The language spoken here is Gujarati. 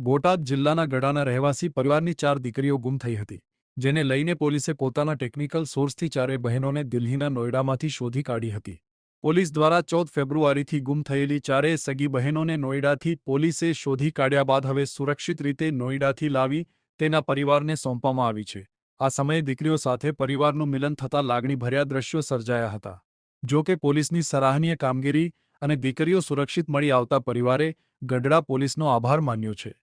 બોટાદ જિલ્લાના ગઢાના રહેવાસી પરિવારની 4 દીકરીઓ ગુમ થઈ હતી, જેને લઈને પોલીસે પોતાના ટેકનિકલ સોર્સથી ચારેય બહેનોને દિલ્હીના નોઈડામાંથી શોધી કાઢી હતી। પોલીસ દ્વારા 14 ફેબ્રુઆરીથી ગુમ થયેલી ચારેય સગી બહેનોને નોઈડાથી પોલીસે શોધી કાઢ્યા બાદ હવે સુરક્ષિત રીતે નોઈડાથી લાવી તેના પરિવારને સોંપવામાં આવી છે। આ સમયે દીકરીઓ સાથે પરિવારનું મિલન થતાં લાગણીભર્યા દ્રશ્યો સર્જાયા હતા। જો કે પોલીસની સરાહનીય કામગીરી અને દીકરીઓ સુરક્ષિત મળી આવતા પરિવારે ગઢડા પોલીસનો આભાર માન્યો છે।